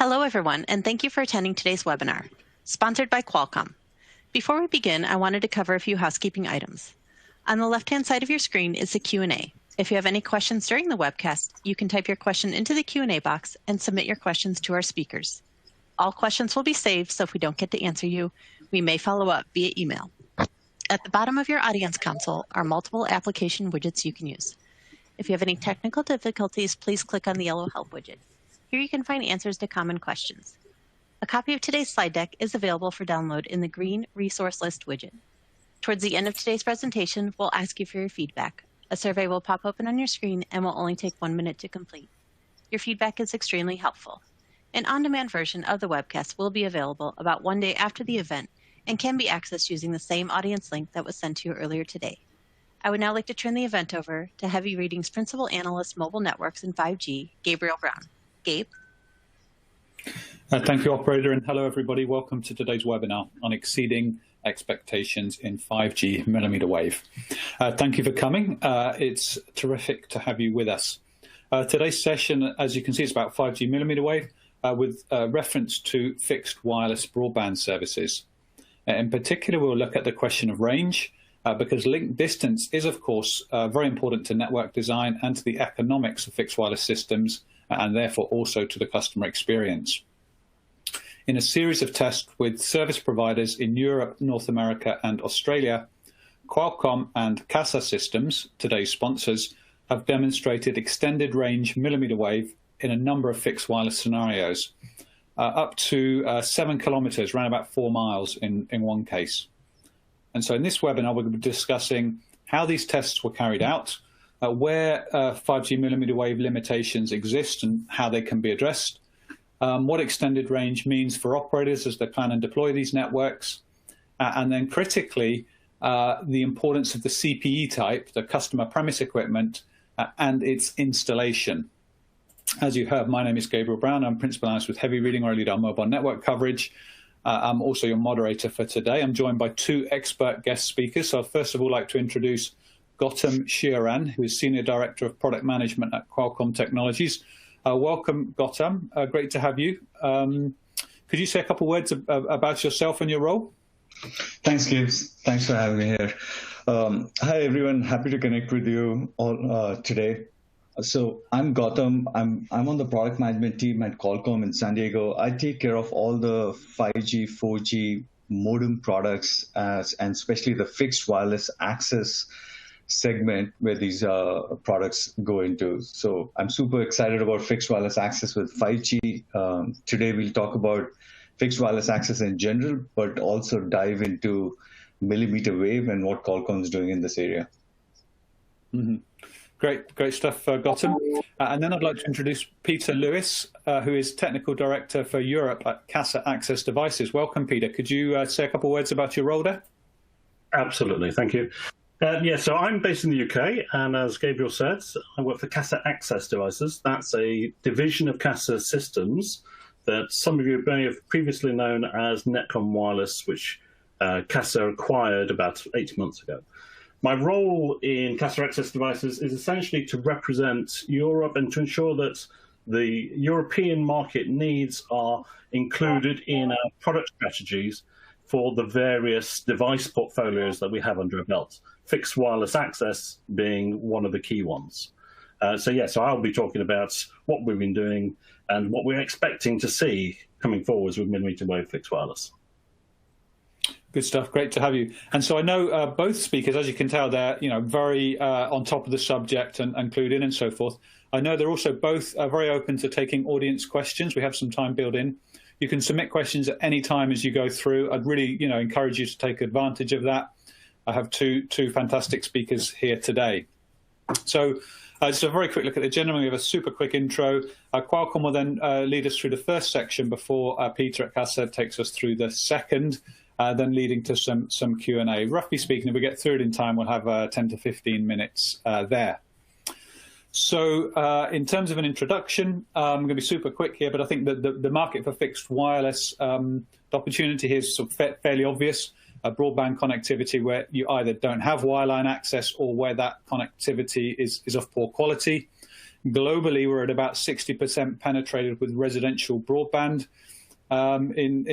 Hello, everyone, and thank you for attending today's webinar, sponsored by Qualcomm. Before we begin, I wanted to cover a few housekeeping items. On the left-hand side of your screen is the Q&A. If you have any questions during the webcast, you can type your question into the Q&A box and submit your questions to our speakers. All questions will be saved, so if we don't get to answer you, we may follow up via email. At the bottom of your audience console are multiple application widgets you can use. If you have any technical difficulties, please click on the yellow Help widget. Here you can find answers to common questions. A copy of today's slide deck is available for download in the green Resource List widget. Towards the end of today's presentation, we'll ask you for your feedback. A survey will pop open on your screen and will only take 1 minute to complete. Your feedback is extremely helpful. An on-demand version of the webcast will be available about 1 day after the event and can be accessed using the same audience link that was sent to you earlier today. I would now like to turn the event over to Heavy Reading's Principal Analyst Mobile Networks and 5G, Gabriel Brown. Gabe? Thank you, operator, and hello, everybody. Welcome to today's webinar on exceeding expectations in 5G mmWave. Thank you for coming. It's terrific to have you with us. Today's session, as you can see, is about 5G mmWave with reference to fixed wireless broadband services. In particular, we'll look at the question of range, because link distance is, of course, very important to network design and to the economics of fixed wireless systems, and therefore also to the customer experience. In a series of tests with service providers in Europe, North America, and Australia, Qualcomm and Casa Systems, today's sponsors, have demonstrated extended range mmWave in a number of fixed wireless scenarios, up to 7 kilometers, around about 4 miles in one case. And so in this webinar, we're going to be discussing how these tests were carried out, where 5G mmWave limitations exist and how they can be addressed, what extended range means for operators as they plan and deploy these networks, and then critically, the importance of the CPE type, the customer premise equipment, and its installation. As you heard, my name is Gabriel Brown. I'm Principal Analyst with Heavy Reading, where I lead our mobile network coverage. I'm also your moderator for today. I'm joined by 2 expert guest speakers. So I'd first of all like to introduce Gautam Shiran, who is Senior Director of Product Management at Qualcomm Technologies. Welcome, Gautam. Great to have you. Could you say a couple of words about yourself and your role? Thanks, Gibbs. Thanks for having me here. Hi, everyone. Happy to connect with you all today. So I'm Gautam. I'm on the product management team at Qualcomm in San Diego. I take care of all the 5G, 4G modem products, and especially the fixed wireless access segment where these products go into. So I'm super excited about fixed wireless access with 5G. Today we'll talk about fixed wireless access in general, but also dive into mmWave and what Qualcomm is doing in this area. Mm-hmm. Great stuff, Gautam. And then I'd like to introduce Peter Lewis, who is Technical Director for Europe at Casa Access Devices. Welcome, Peter. Could you say a couple of words about your role there? Absolutely, thank you. So I'm based in the UK, and as Gabriel said, I work for Casa Access Devices. That's a division of Casa Systems that some of you may have previously known as Netcom Wireless, which Casa acquired about 18 months ago. My role in Casa Access Devices is essentially to represent Europe and to ensure that the European market needs are included in our product strategies for the various device portfolios that we have under our belt, fixed wireless access being one of the key ones. So I'll be talking about what we've been doing and what we're expecting to see coming forwards with mmWave fixed wireless. Good stuff. Great to have you. And so I know both speakers, as you can tell, they're very on top of the subject and clued in and so forth. I know they're also both very open to taking audience questions. We have some time built in. You can submit questions at any time as you go through. I'd really encourage you to take advantage of that. I have two fantastic speakers here today. So just a very quick look at the agenda. We have a super quick intro. Qualcomm will then lead us through the first section before Peter at Casa takes us through the second, then leading to some Q&A. Roughly speaking, if we get through it in time, we'll have 10 to 15 minutes there. So in terms of an introduction, I'm going to be super quick here, but I think that the market for fixed wireless, the opportunity here is sort of fairly obvious. Broadband connectivity where you either don't have wireline access or where that connectivity is of poor quality. Globally, we're at about 60% penetrated with residential broadband in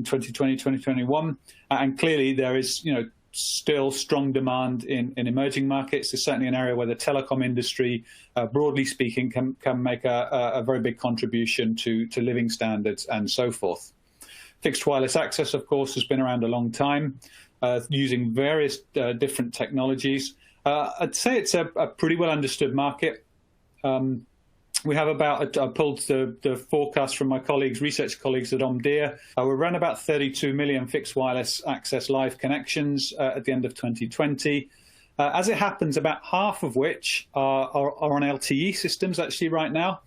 2020, 2021. And clearly there is, still strong demand in emerging markets. It's certainly an area where the telecom industry, broadly speaking, can make a very big contribution to living standards and so forth. Fixed wireless access, of course, has been around a long time, using various different technologies. I'd say it's a pretty well understood market. We have about, I pulled the forecast from my research colleagues at Omdia. We're around about 32 million fixed wireless access live connections at the end of 2020. As it happens, about half of which are on LTE systems actually right now.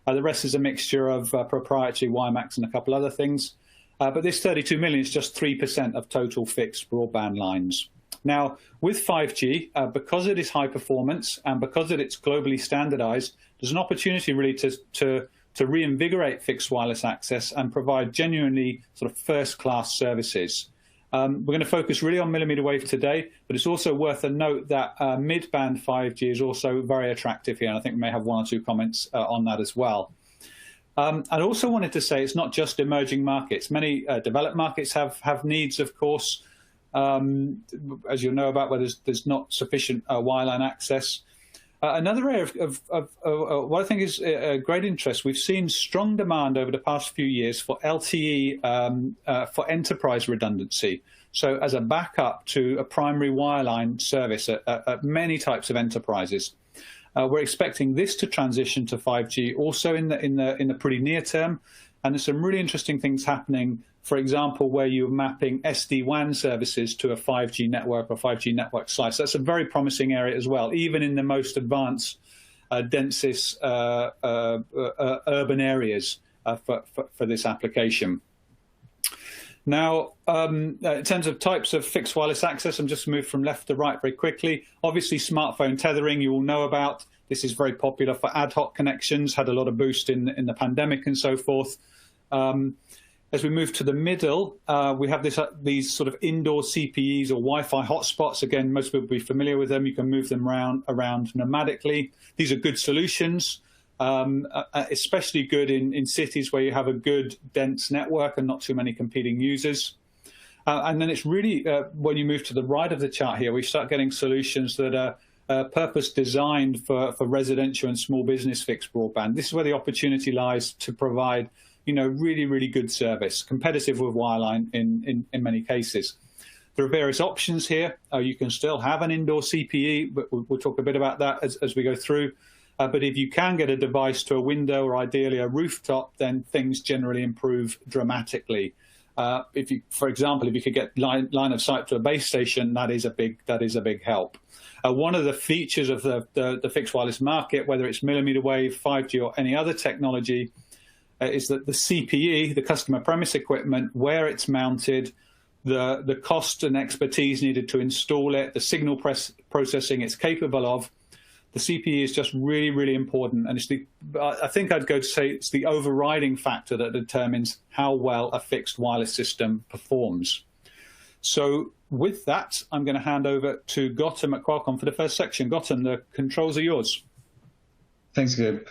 The rest is a mixture of proprietary WiMAX and a couple other things. But this 32 million is just 3% of total fixed broadband lines. Now, with 5G, because it is high performance and because it's globally standardized, there's an opportunity really to reinvigorate fixed wireless access and provide genuinely sort of first-class services. We're going to focus really on millimeter wave today, but it's also worth a note that mid-band 5G is also very attractive here, and I think we may have one or two comments on that as well. I also wanted to say it's not just emerging markets. Many developed markets have needs, of course, as you'll know about, where there's not sufficient wireline access. Another area of what I think is a great interest, we've seen strong demand over the past few years for LTE for enterprise redundancy. So as a backup to a primary wireline service at many types of enterprises. We're expecting this to transition to 5G also in the pretty near term. And there's some really interesting things happening, for example, where you're mapping SD-WAN services to a 5G network or 5G network slice. That's a very promising area as well, even in the most advanced, densest urban areas for this application. Now, in terms of types of fixed wireless access, I'm just moved from left to right very quickly. Obviously, smartphone tethering you all know about. This is very popular for ad hoc connections, had a lot of boost in the pandemic and so forth. As we move to the middle, we have these sort of indoor CPEs or Wi-Fi hotspots. Again, most people will be familiar with them. You can move them around nomadically. These are good solutions, especially good in cities where you have a good, dense network and not too many competing users. And then it's really, when you move to the right of the chart here, we start getting solutions that are purpose-designed for residential and small business fixed broadband. This is where the opportunity lies to provide really, really good service, competitive with wireline in many cases. There are various options here. You can still have an indoor CPE, but we'll talk a bit about that as we go through. But if you can get a device to a window or ideally a rooftop, then things generally improve dramatically. For example, if you could get line of sight to a base station, that is a big help. One of the features of the fixed wireless market, whether it's millimeter wave, 5G, or any other technology, is that the CPE, the customer premise equipment, where it's mounted, the cost and expertise needed to install it, the signal processing it's capable of, the CPE is just really, really important. And I think I'd go to say it's the overriding factor that determines how well a fixed wireless system performs. So with that, I'm going to hand over to Gautam at Qualcomm for the first section. Gautam, the controls are yours. Thanks, Gabe.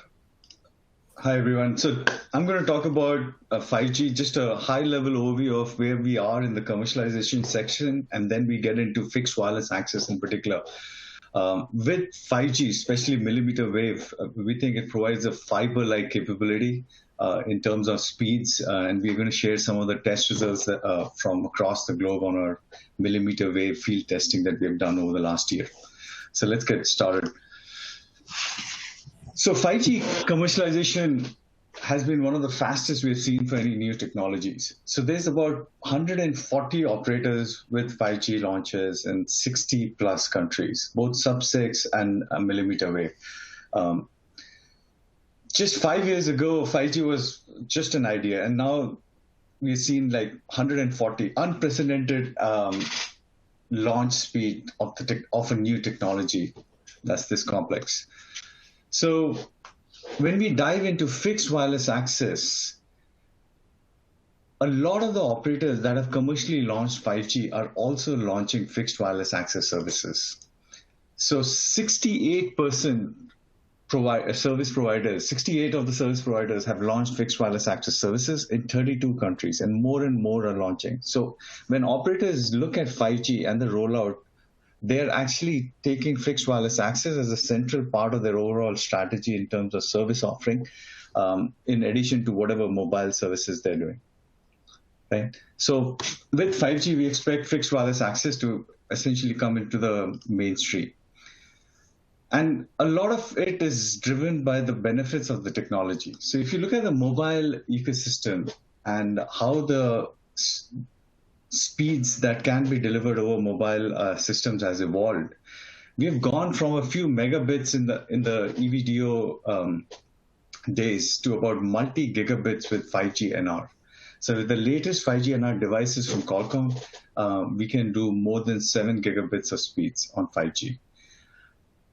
Hi, everyone. So I'm going to talk about 5G, just a high-level overview of where we are in the commercialization section, and then we get into fixed wireless access in particular. With 5G, especially millimeter wave, we think it provides a fiber-like capability in terms of speeds, and we're going to share some of the test results from across the globe on our millimeter wave field testing that we have done over the last year. So let's get started. So 5G commercialization has been one of the fastest we've seen for any new technologies. So there's about 140 operators with 5G launches in 60 plus countries, both sub-6 and millimeter wave. Just 5 years ago, 5G was just an idea, and now we've seen like 140 unprecedented launch speed of a new technology that's this complex. So when we dive into fixed wireless access, a lot of the operators that have commercially launched 5G are also launching fixed wireless access services. So 68% service providers, 68 of the service providers have launched fixed wireless access services in 32 countries, and more are launching. So when operators look at 5G and the rollout, they're actually taking fixed wireless access as a central part of their overall strategy in terms of service offering, in addition to whatever mobile services they're doing. Right? So with 5G, we expect fixed wireless access to essentially come into the mainstream. And a lot of it is driven by the benefits of the technology. So if you look at the mobile ecosystem and how the speeds that can be delivered over mobile systems has evolved, we have gone from a few megabits in the EVDO days to about multi-gigabits with 5G NR. So with the latest 5G NR devices from Qualcomm, we can do more than 7 gigabits of speeds on 5G.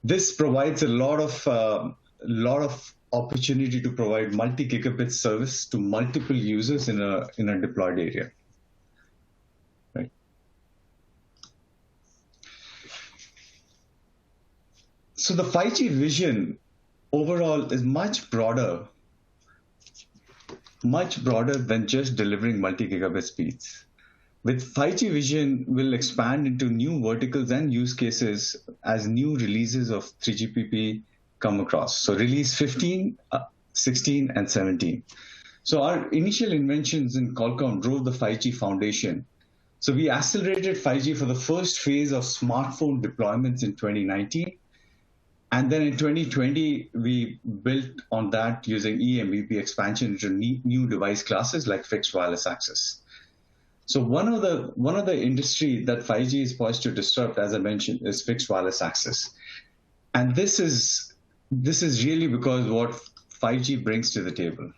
This provides a lot of opportunity to provide multi-gigabit service to multiple users in a deployed area. Right. So the 5G vision overall is much broader than just delivering multi-gigabit speeds. With 5G vision, we'll expand into new verticals and use cases as new releases of 3GPP come across. So release 15, 16, and 17. So our initial inventions in Qualcomm drove the 5G foundation. So we accelerated 5G for the first phase of smartphone deployments in 2019. And then in 2020, we built on that using eMBB expansion into new device classes like fixed wireless access. So one of the industry that 5G is poised to disrupt, as I mentioned, is fixed wireless access. And this is really because what 5G brings to the table.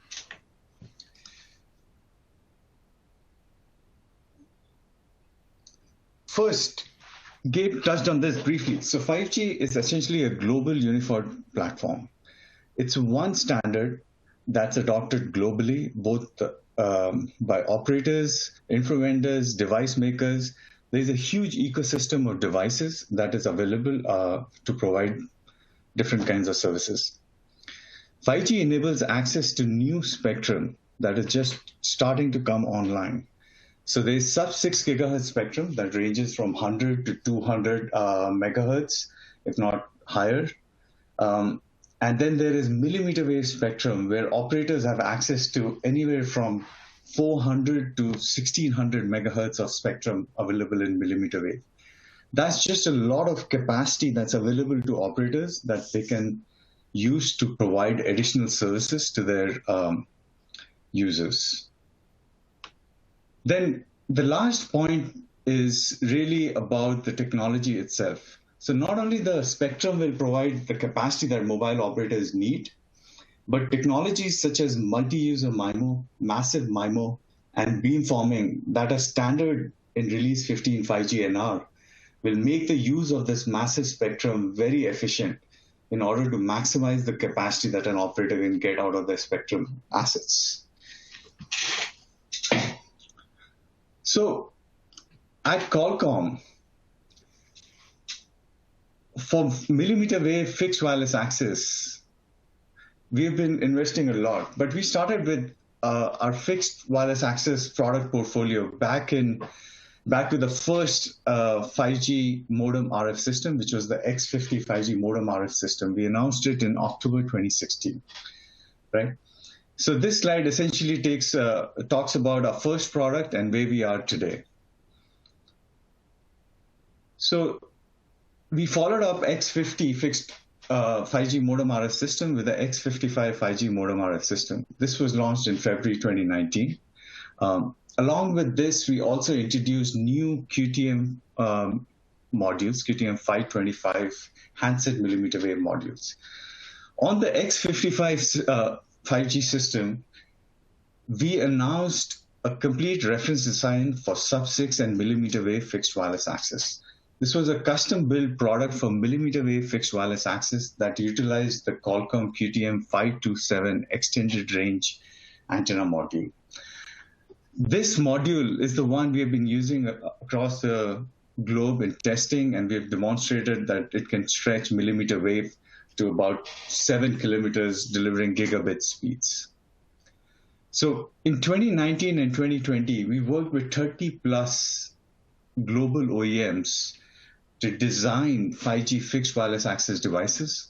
First, Gabe touched on this briefly. So 5G is essentially a global unified platform. It's one standard that's adopted globally, both by operators, infra vendors, device makers. There's a huge ecosystem of devices that is available to provide different kinds of services. 5G enables access to new spectrum that is just starting to come online. So there's sub-6 gigahertz spectrum that ranges from 100 to 200 megahertz, if not higher. And then there is millimeter wave spectrum where operators have access to anywhere from 400 to 1600 megahertz of spectrum available in millimeter wave. That's just a lot of capacity that's available to operators that they can use to provide additional services to their users. Then the last point is really about the technology itself. So not only the spectrum will provide the capacity that mobile operators need, but technologies such as multi-user MIMO, massive MIMO, and beamforming that are standard in release 15 5G NR will make the use of this massive spectrum very efficient in order to maximize the capacity that an operator can get out of their spectrum assets. So at Qualcomm, for millimeter wave fixed wireless access, we've been investing a lot, but we started with our fixed wireless access product portfolio back with the first 5G modem RF system, which was the X50 5G modem RF system. We announced it in October 2016, right? So this slide essentially talks about our first product and where we are today. So we followed up X50 fixed 5G modem RF system with the X55 5G modem RF system. This was launched in February 2019. Along with this, we also introduced new QTM modules, QTM 525 handset millimeter wave modules. On the X55 5G system, we announced a complete reference design for sub-6 and millimeter wave fixed wireless access. This was a custom-built product for millimeter wave fixed wireless access that utilized the Qualcomm QTM 527 extended range antenna module. This module is the one we have been using across the globe in testing, and we have demonstrated that it can stretch millimeter wave to about 7 kilometers, delivering gigabit speeds. So in 2019 and 2020, we worked with 30 plus global OEMs to design 5G fixed wireless access devices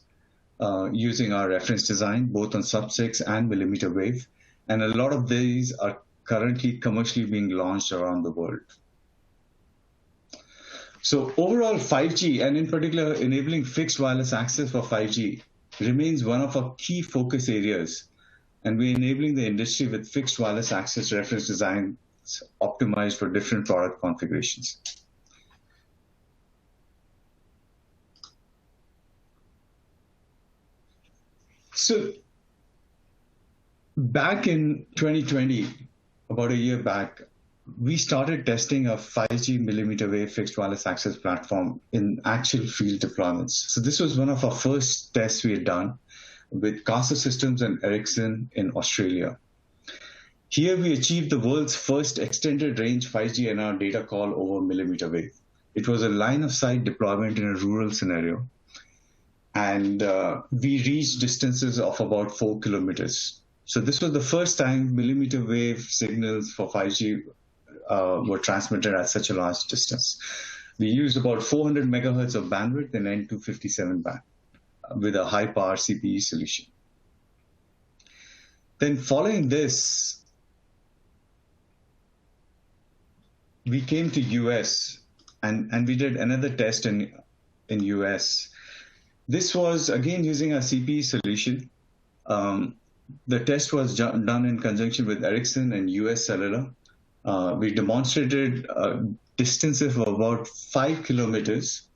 using our reference design, both on sub-6 and mmWave. And a lot of these are currently commercially being launched around the world. So overall, 5G, and in particular, enabling fixed wireless access for 5G, remains one of our key focus areas. And we're enabling the industry with fixed wireless access reference designs optimized for different product configurations. So back in 2020, about a year back, we started testing a 5G mmWave fixed wireless access platform in actual field deployments. So this was one of our first tests we had done with Casa Systems and Ericsson in Australia. Here we achieved the world's first extended range 5G NR data call over mmWave. It was a line of sight deployment in a rural scenario. And we reached distances of about 4 kilometers. So this was the first time mmWave signals for 5G were transmitted at such a large distance. We used about 400 megahertz of bandwidth in N257 band with a high power CPE solution. Then following this, we came to US and we did another test in US. This was again using a CPE solution. The test was done in conjunction with Ericsson and US Cellular. We demonstrated distances of about 5 kilometers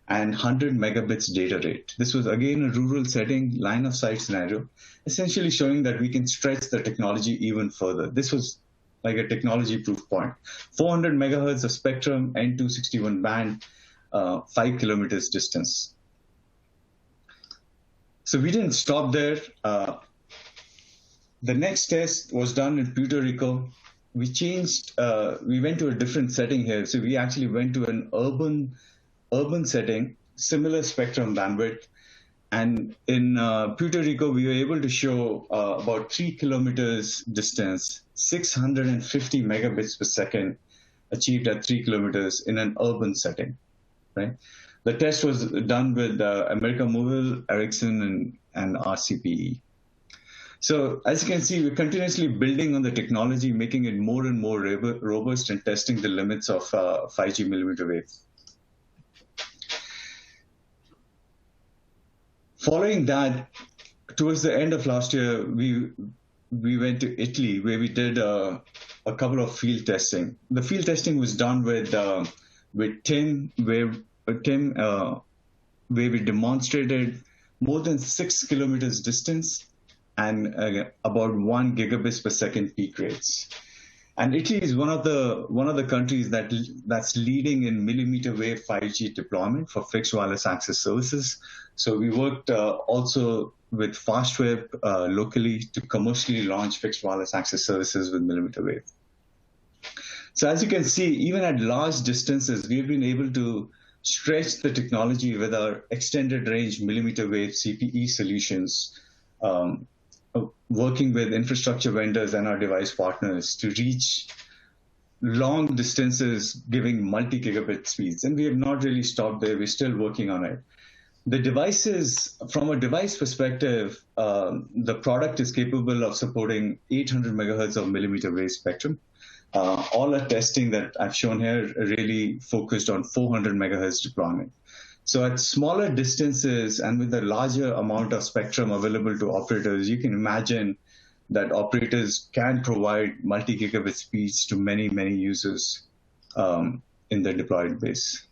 and 100 megabits data rate. This was again a rural setting, line of sight scenario, essentially showing that we can stretch the technology even further. This was like a technology proof point. 400 megahertz of spectrum, N261 band, 5 kilometers distance. So we didn't stop there. The next test was done in Puerto Rico. We went to a different setting here. So we actually went to an urban setting, similar spectrum bandwidth. And in Puerto Rico, we were able to show about 3 kilometers distance, 650 megabits per second achieved at 3 kilometers in an urban setting, right? The test was done with America Mobile, Ericsson, and RCPE. So as you can see, we're continuously building on the technology, making it more and more robust and testing the limits of 5G mmWave. Following that, towards the end of last year, we went to Italy, where we did a couple of field testing. The field testing was done with TIM, where we demonstrated more than 6 kilometers distance and about 1 gigabits per second peak rates. And Italy is one of the countries that's leading in mmWave 5G deployment for fixed wireless access services. So we worked also with Fastweb locally to commercially launch fixed wireless access services with mmWave. So as you can see, even at large distances, we've been able to stretch the technology with our extended range mmWave CPE solutions, working with infrastructure vendors and our device partners to reach long distances, giving multi-gigabit speeds. And we have not really stopped there. We're still working on it. The devices, from a device perspective, the product is capable of supporting 800 megahertz of mmWave spectrum. All our testing that I've shown here really focused on 400 megahertz deployment. So at smaller distances and with a larger amount of spectrum available to operators, you can imagine that operators can provide multi-gigabit speeds to many, many users in the deployed base.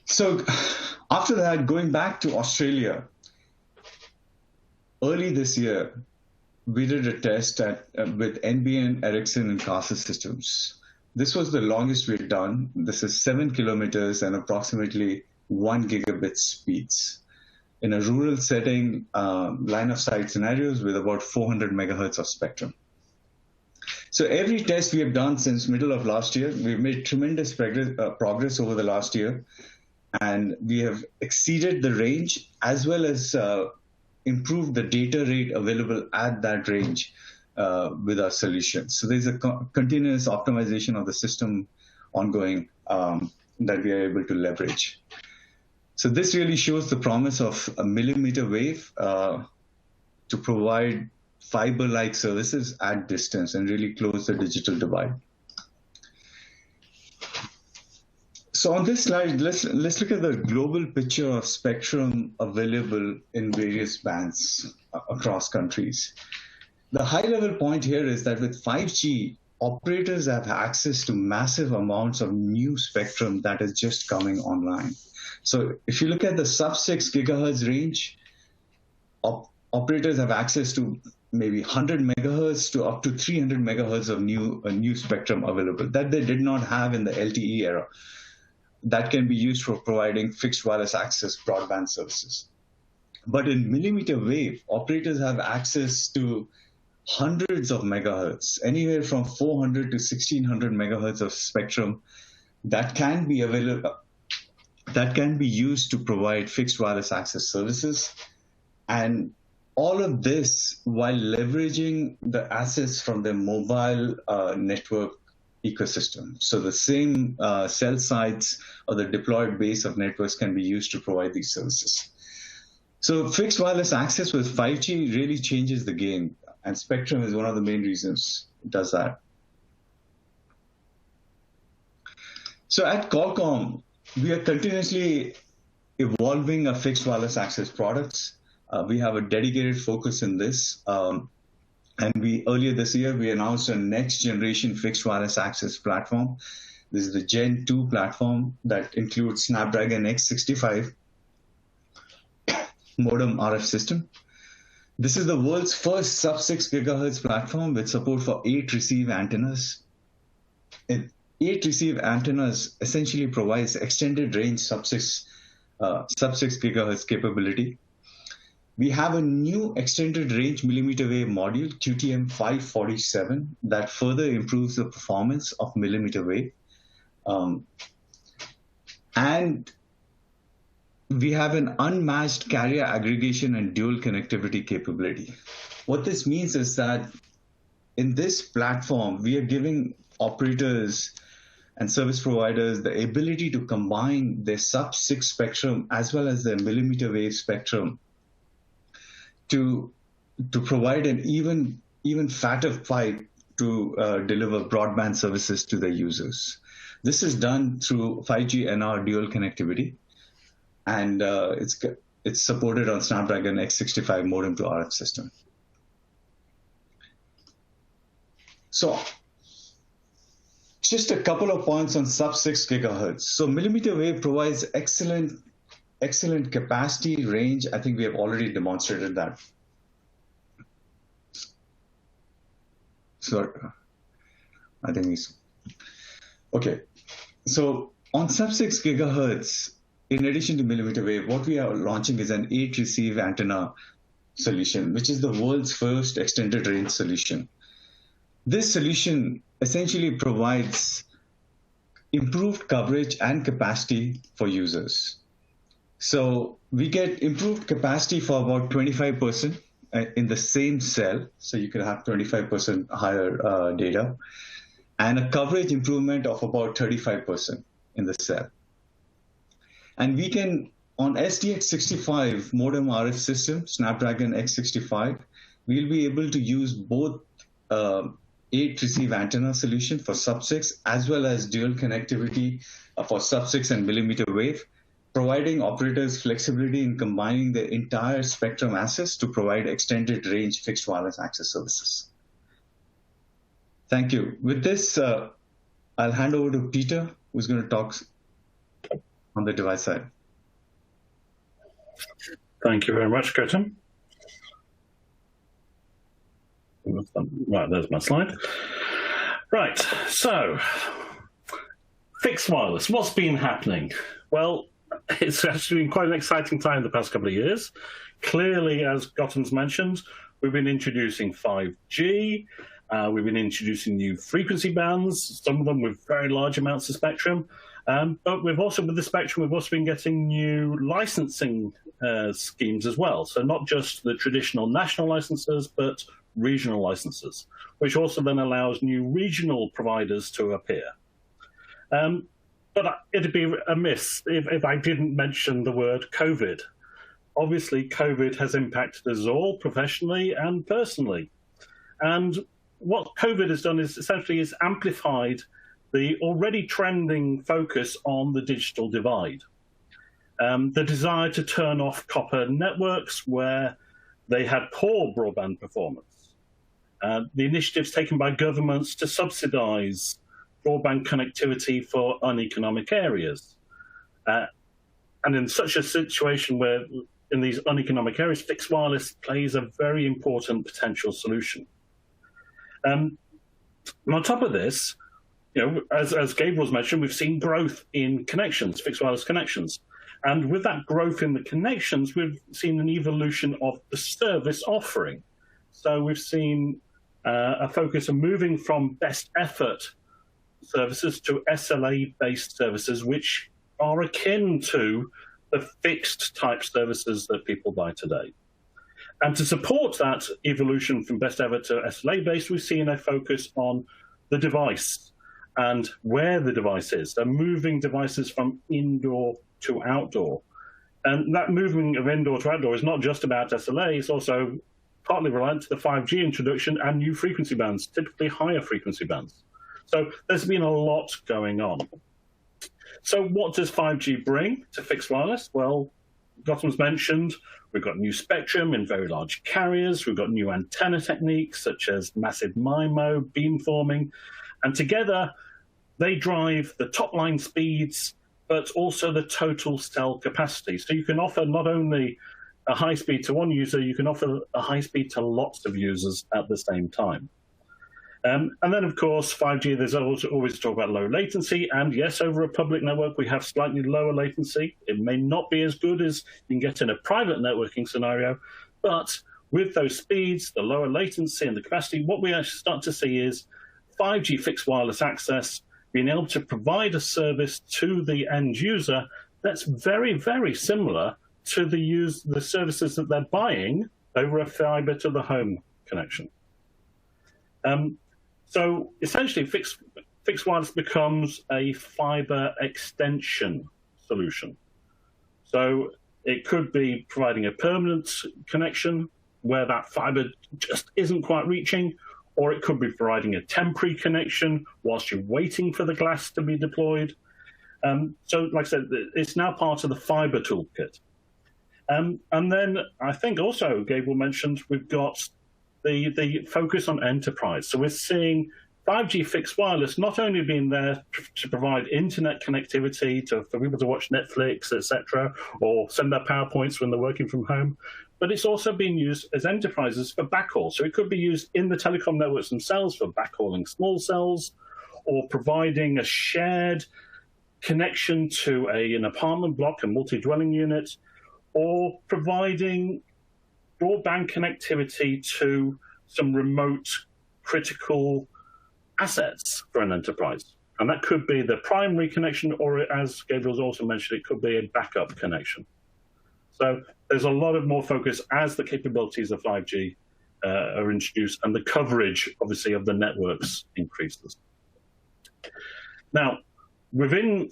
So after that, going back to Australia, early this year, we did a test with NBN, Ericsson, and Casa Systems. This was the longest we've done. This is 7 kilometers and approximately 1 gigabit speeds in a rural setting, line of sight scenarios with about 400 megahertz of spectrum. So every test we have done since middle of last year, we've made tremendous progress over the last year. and we have exceeded the range as well as improved the data rate available at that range with our solutions. So there's a continuous optimization of the system ongoing that we are able to leverage. So this really shows the promise of a mmWave to provide fiber-like services at distance and really close the digital divide. So on this slide, let's look at the global picture of spectrum available in various bands across countries. The high-level point here is that with 5G, operators have access to massive amounts of new spectrum that is just coming online. So if you look at the sub-6 gigahertz range, operators have access to maybe 100 megahertz to up to 300 megahertz of new spectrum available that they did not have in the LTE era. That can be used for providing fixed wireless access broadband services. But in mmWave, operators have access to hundreds of megahertz, anywhere from 400 to 1600 megahertz of spectrum that can be available, that can be used to provide fixed wireless access services. And all of this while leveraging the assets from the mobile network ecosystem. So the same cell sites or the deployed base of networks can be used to provide these services. So fixed wireless access with 5G really changes the game, and spectrum is one of the main reasons it does that. So at Qualcomm, we are continuously evolving our fixed wireless access products. We have a dedicated focus in this. And earlier this year, we announced a next generation fixed wireless access platform. This is the Gen 2 platform that includes Snapdragon X65 modem RF system. This is the world's first sub-6 gigahertz platform with support for 8 receive antennas. 8 receive antennas essentially provides extended range sub-6 gigahertz capability. We have a new extended range mmWave module, QTM547, that further improves the performance of mmWave. And we have an unmatched carrier aggregation and dual connectivity capability. What this means is that in this platform, we are giving operators and service providers the ability to combine their sub-6 spectrum as well as their mmWave spectrum to provide an even fatter pipe to deliver broadband services to their users. This is done through 5G NR dual connectivity, and it's supported on Snapdragon X65 modem to RF system. So just a couple of points on sub-6 gigahertz. So mmWave provides excellent capacity range. I think we have already demonstrated that. So I think it's okay. So on sub-6 gigahertz, in addition to mmWave, what we are launching is an 8 receive antenna solution, which is the world's first extended range solution. This solution essentially provides improved coverage and capacity for users. So we get improved capacity for about 25% in the same cell. So you can have 25% higher data, and a coverage improvement of about 35% in the cell. And we can, on SDX65 modem RF system, Snapdragon X65, we'll be able to use both 8 receive antenna solution for sub-6 as well as dual connectivity for sub-6 and mmWave, providing operators flexibility in combining the entire spectrum assets to provide extended range fixed wireless access services. Thank you. With this, I'll hand over to Peter, who's going to talk on the device side. Thank you very much, Gautam. Right, there's my slide. Right, so fixed wireless, what's been happening? Well, it's actually been quite an exciting time the past couple of years. Clearly, as Gautam's mentioned, we've been introducing 5G, we've been introducing new frequency bands, some of them with very large amounts of spectrum, But we've also, with the spectrum, we've also been getting new licensing schemes as well. So not just the traditional national licenses, but regional licenses, which also then allows new regional providers to appear. But it'd be amiss if I didn't mention the word COVID. Obviously, COVID has impacted us all professionally and personally. And what COVID has done is essentially is amplified the already trending focus on the digital divide. The desire to turn off copper networks where they had poor broadband performance. The initiatives taken by governments to subsidize broadband connectivity for uneconomic areas. And in such a situation where in these uneconomic areas, fixed wireless plays a very important potential solution. And on top of this, as Gabriel's mentioned, we've seen growth in connections, fixed wireless connections. And with that growth in the connections, we've seen an evolution of the service offering. So we've seen a focus of moving from best effort services to SLA-based services, which are akin to the fixed type services that people buy today. And to support that evolution from best effort to SLA-based, we've seen a focus on the device and where the device is. So moving devices from indoor to outdoor. And that moving of indoor to outdoor is not just about SLA, it's also partly related to the 5G introduction and new frequency bands, typically higher frequency bands. So there's been a lot going on. So what does 5G bring to fixed wireless? Well, Gautam's mentioned, we've got new spectrum in very large carriers, we've got new antenna techniques such as massive MIMO, beamforming, and together they drive the top line speeds, but also the total cell capacity. So you can offer not only a high speed to one user, you can offer a high speed to lots of users at the same time. And then, of course, 5G, there's always talk about low latency. And yes, over a public network, we have slightly lower latency. It may not be as good as you can get in a private networking scenario. But with those speeds, the lower latency and the capacity, what we actually start to see is 5G fixed wireless access being able to provide a service to the end user that's very, very similar to the services that they're buying over a fiber to the home connection. So essentially, fixed wireless becomes a fiber extension solution. So it could be providing a permanent connection where that fiber just isn't quite reaching, or it could be providing a temporary connection whilst you're waiting for the glass to be deployed. So like I said, it's now part of the fiber toolkit. And then I think also Gabriel mentioned we've got the focus on enterprise. So we're seeing 5G fixed wireless not only being there to provide internet connectivity for people to watch Netflix, etc., or send their PowerPoints when they're working from home, but it's also being used as enterprises for backhaul. So it could be used in the telecom networks themselves for backhauling small cells, or providing a shared connection to an apartment block, a multi-dwelling unit, or providing broadband connectivity to some remote critical assets for an enterprise. And that could be the primary connection, or as Gabriel's also mentioned, it could be a backup connection. So there's a lot of more focus as the capabilities of 5G are introduced and the coverage, obviously, of the networks increases. Now, within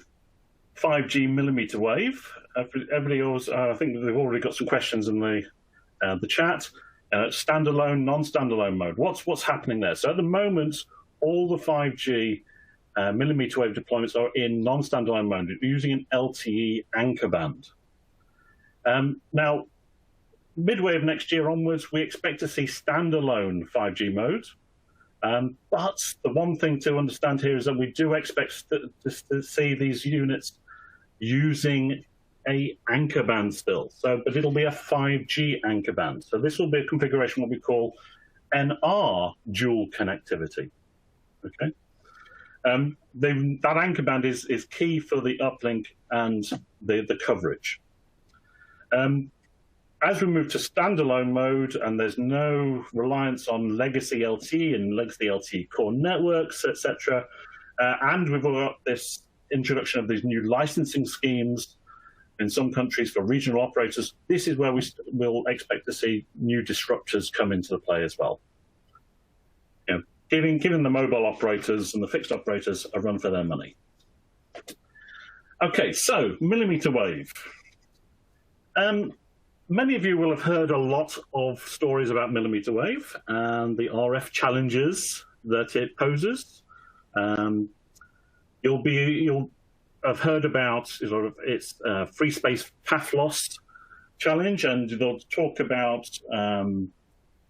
5G millimeter wave, everybody always, I think they've already got some questions in the chat. Standalone, non-standalone mode. What's happening there? So at the moment, all the 5G millimeter wave deployments are in non-standalone mode, using an LTE anchor band. Now, midway of next year onwards, we expect to see standalone 5G mode. But the one thing to understand here is that we do expect to see these units using a anchor band still. So, but it'll be a 5G anchor band. So this will be a configuration what we call NR dual connectivity. Okay. That anchor band is key for the uplink and the coverage. As we move to standalone mode and there's no reliance on legacy LTE and legacy LTE core networks, etc., and we've got this introduction of these new licensing schemes in some countries for regional operators, this is where we will expect to see new disruptors come into the play as well. You know, giving the mobile operators and the fixed operators a run for their money. Okay, so millimeter wave. Many of you will have heard a lot of stories about millimeter wave and the RF challenges that it poses. You'll have heard about sort of its free space path loss challenge, and they'll talk about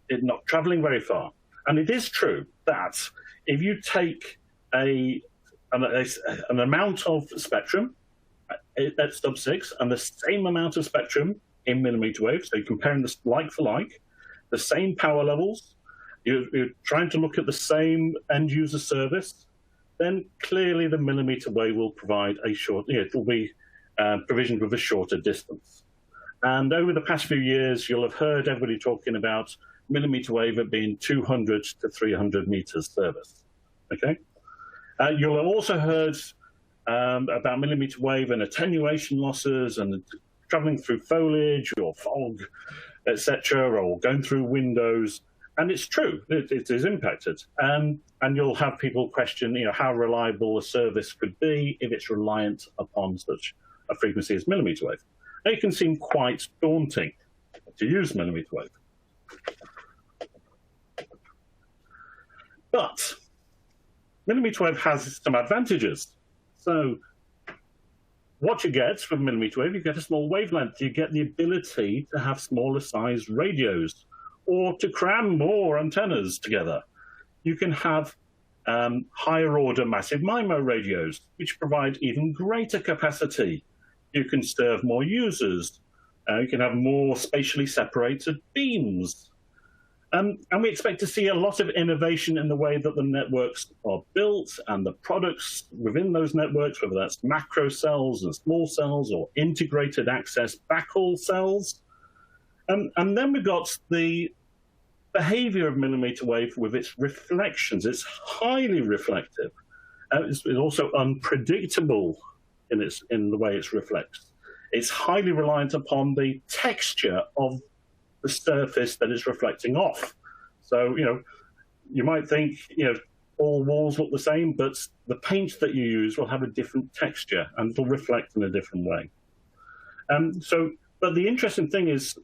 it not traveling very far. And it is true that if you take an amount of spectrum at sub-6 and the same amount of spectrum in millimeter wave, so you're comparing this like for like, the same power levels, you're trying to look at the same end user service, then clearly the millimeter wave will provide a short, it will be provisioned with a shorter distance. And over the past few years, you'll have heard everybody talking about millimeter wave at being 200 to 300 meters service. Okay, you'll have also heard about millimeter wave and attenuation losses and traveling through foliage or fog, etc., or going through windows. And it's true, it is impacted. And you'll have people question, how reliable a service could be if it's reliant upon such a frequency as millimeter wave. And it can seem quite daunting to use millimeter wave. But millimeter wave has some advantages. So what you get from millimeter wave, you get a small wavelength. You get the ability to have smaller size radios or to cram more antennas together. You can have higher order massive MIMO radios, which provide even greater capacity. You can serve more users. You can have more spatially separated beams. And we expect to see a lot of innovation in the way that the networks are built and the products within those networks, whether that's macro cells and small cells or integrated access backhaul cells. And then we've got the behavior of millimeter wave with its reflections. It's highly reflective. It's also unpredictable in the way it reflects. It's highly reliant upon the texture of the surface that it's reflecting off. So, you might think, all walls look the same, but the paint that you use will have a different texture and it'll reflect in a different way. But the interesting thing is,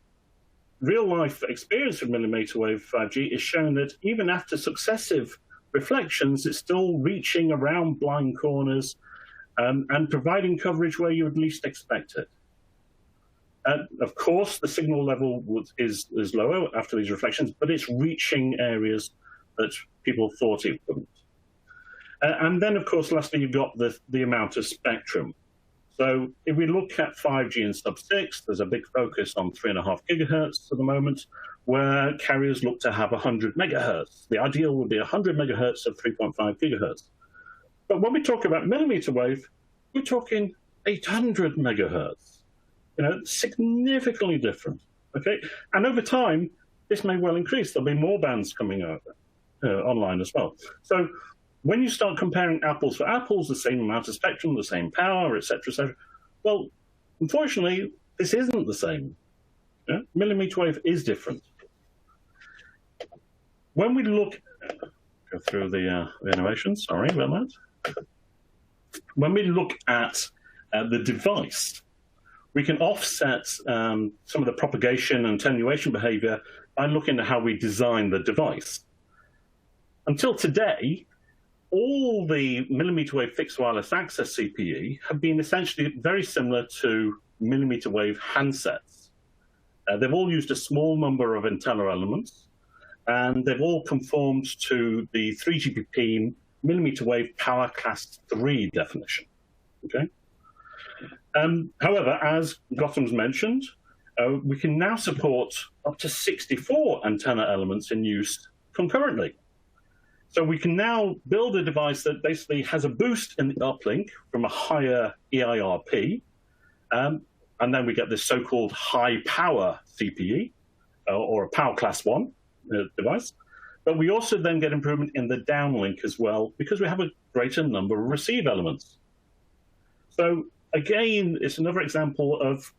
real-life experience of millimeter wave 5G is shown that even after successive reflections, it's still reaching around blind corners and providing coverage where you would least expect it. Of course, the signal level is lower after these reflections, but it's reaching areas that people thought it wouldn't. And then, of course, lastly, you've got the amount of spectrum. So if we look at 5G and sub-6, there's a big focus on 3.5 gigahertz at the moment, where carriers look to have 100 megahertz. The ideal would be 100 megahertz of 3.5 gigahertz. But when we talk about millimeter wave, we're talking 800 megahertz. Significantly different. Okay, and over time, this may well increase. There'll be more bands coming out online as well. So when you start comparing apples for apples, the same amount of spectrum, the same power, etc., well, unfortunately, this isn't the same. Millimeter wave is different. When we go through the animations, sorry about that. When we look at the device, we can offset some of the propagation and attenuation behavior by looking at how we design the device. Until today, all the millimeter wave fixed wireless access CPE have been essentially very similar to millimeter wave handsets. They've all used a small number of antenna elements, and they've all conformed to the 3GPP millimeter wave power class 3 definition. Okay. However, as Gautam's mentioned, we can now support up to 64 antenna elements in use concurrently. So we can now build a device that basically has a boost in the uplink from a higher EIRP, and then we get this so-called high power CPE, or a power class 1 device. But we also then get improvement in the downlink as well, because we have a greater number of receive elements. So again, it's another example of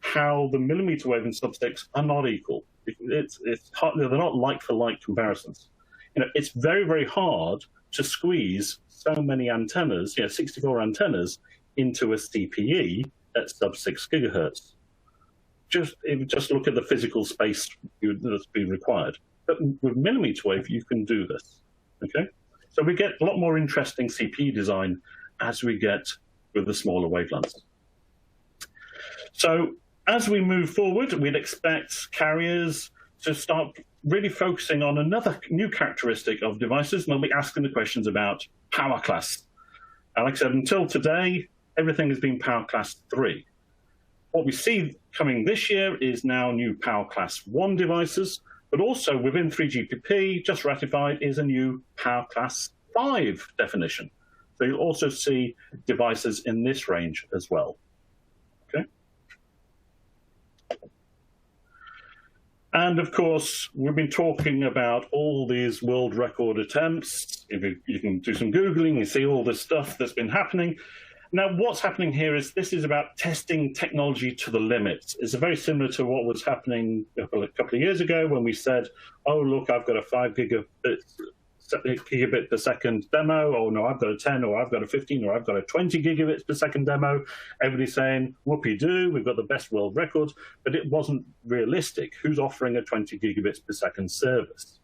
how the millimeter wave and sub-6 are not equal. It's hard, they're not like-for-like comparisons. It's very, very hard to squeeze so many antennas, 64 antennas, into a CPE at sub-6 gigahertz. Just look at the physical space that's be required. But with millimeter wave, you can do this. Okay, so we get a lot more interesting CPE design as we get with the smaller wavelengths. So as we move forward, we'd expect carriers to start really focusing on another new characteristic of devices, and they'll be asking the questions about power class. And like I said, until today, everything has been power class 3. What we see coming this year is now new power class 1 devices, but also within 3GPP, just ratified, is a new power class 5 definition. So you'll also see devices in this range as well. Okay. And of course, we've been talking about all these world record attempts. If you can do some Googling, you see all this stuff that's been happening. Now, what's happening here is this is about testing technology to the limits. It's very similar to what was happening a couple of years ago when we said, oh, look, I've got a 5 gigabit per second demo, or no, I've got a 10, or I've got a 15, or I've got a 20 gigabits per second demo. Everybody's saying, whoopee-doo, we've got the best world record, but it wasn't realistic. Who's offering a 20 gigabits per second service?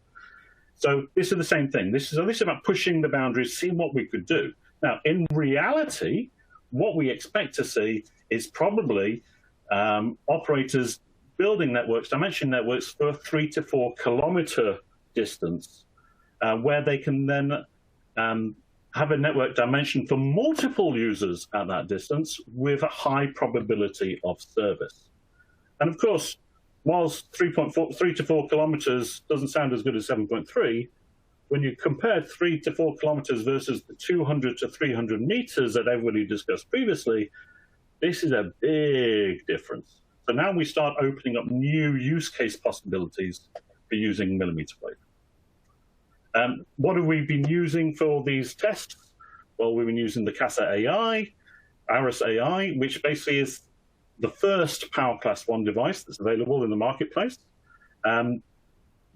So this is the same thing. This is about pushing the boundaries, seeing what we could do. Now, in reality, what we expect to see is probably operators building networks, dimension networks for a 3 to 4 kilometer distance, where they can then have a network dimension for multiple users at that distance with a high probability of service. And of course, whilst 3 to 4 kilometers doesn't sound as good as 7.3, when you compare 3 to 4 kilometers versus the 200 to 300 meters that everybody discussed previously, this is a big difference. So now we start opening up new use case possibilities for using millimeter wave. What have we been using for these tests? Well, we've been using the Casa AI, Aris AI, which basically is the first Power Class 1 device that's available in the marketplace.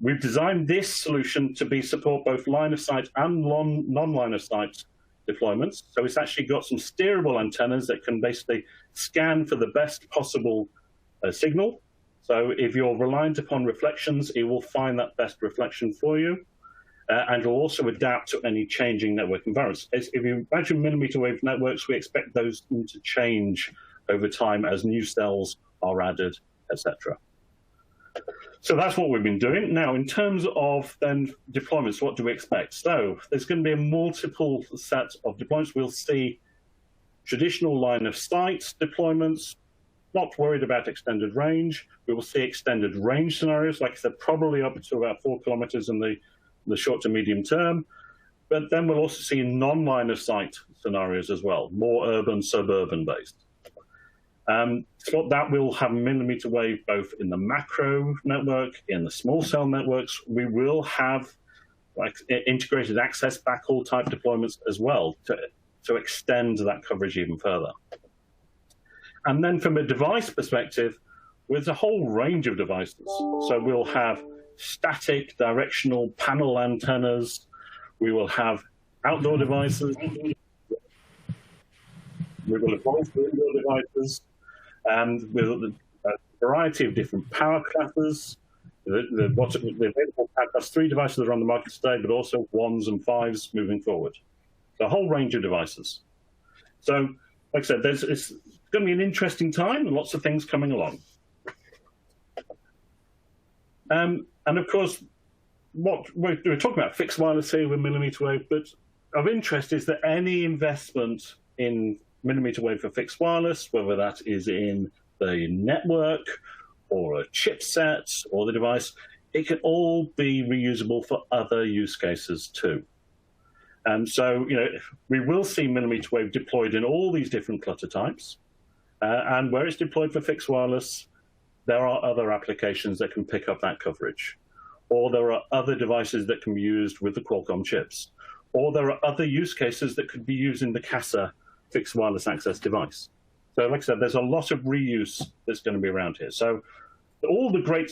We've designed this solution to support both line of sight and non-line of sight deployments. So it's actually got some steerable antennas that can basically scan for the best possible signal. So if you're reliant upon reflections, it will find that best reflection for you. And it'll also adapt to any changing network environments. If you imagine millimeter wave networks, we expect those to change over time as new cells are added, etc. So that's what we've been doing. Now, in terms of then deployments, what do we expect? So there's going to be a multiple set of deployments. We'll see traditional line of sight deployments, not worried about extended range. We will see extended range scenarios, like I said, probably up to about 4 kilometers in the short to medium term. But then we'll also see non-line of sight scenarios as well, more urban, suburban based. So that will have millimeter wave both in the macro network, in the small cell networks. We will have like integrated access backhaul type deployments as well to extend that coverage even further. And then from a device perspective, with a whole range of devices. So we'll have static directional panel antennas. We will have outdoor devices. We will evolve to indoor devices. And with a variety of different power classes. The available power class 3 devices that are on the market today, but also 1s and 5s moving forward. So a whole range of devices. So, like I said, it's going to be an interesting time and lots of things coming along. And of course, what we're talking about fixed wireless here with millimeter wave, but of interest is that any investment in millimeter wave for fixed wireless, whether that is in the network or a chipset or the device, it can all be reusable for other use cases too. And so, we will see millimeter wave deployed in all these different clutter types. And where it's deployed for fixed wireless, there are other applications that can pick up that coverage. Or there are other devices that can be used with the Qualcomm chips. Or there are other use cases that could be used in the Casa fixed wireless access device. So like I said, there's a lot of reuse that's going to be around here. So all the great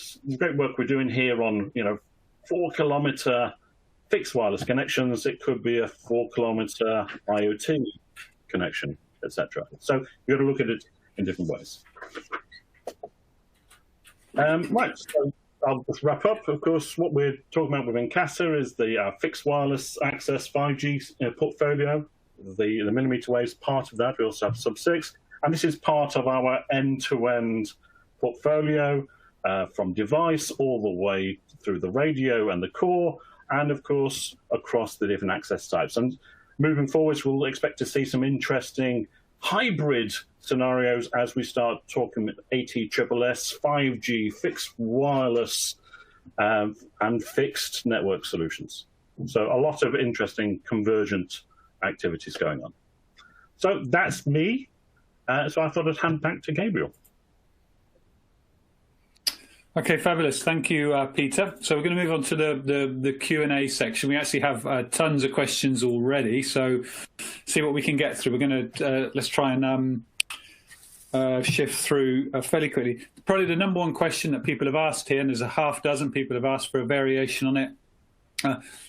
work we're doing here on 4-kilometer fixed wireless connections, it could be a 4-kilometer IoT connection, etc. So you've got to look at it in different ways. Right, so I'll just wrap up. Of course, what we're talking about within Casa is the fixed wireless access 5G portfolio. The mmWave is part of that. We also have sub-6. And this is part of our end-to-end portfolio from device all the way through the radio and the core, and of course, across the different access types. And moving forwards, we'll expect to see some interesting hybrid scenarios as we start talking ATSSS, 5G, fixed wireless, and fixed network solutions. So a lot of interesting convergent activities going on. So that's me. So I thought I'd hand back to Gabriel. Okay, fabulous. Thank you, Peter. So we're going to move on to the Q&A section. We actually have tons of questions already, so see what we can get through. We're going to let's try and shift through fairly quickly. Probably the number one question that people have asked here, and there's a half dozen people have asked for a variation on it.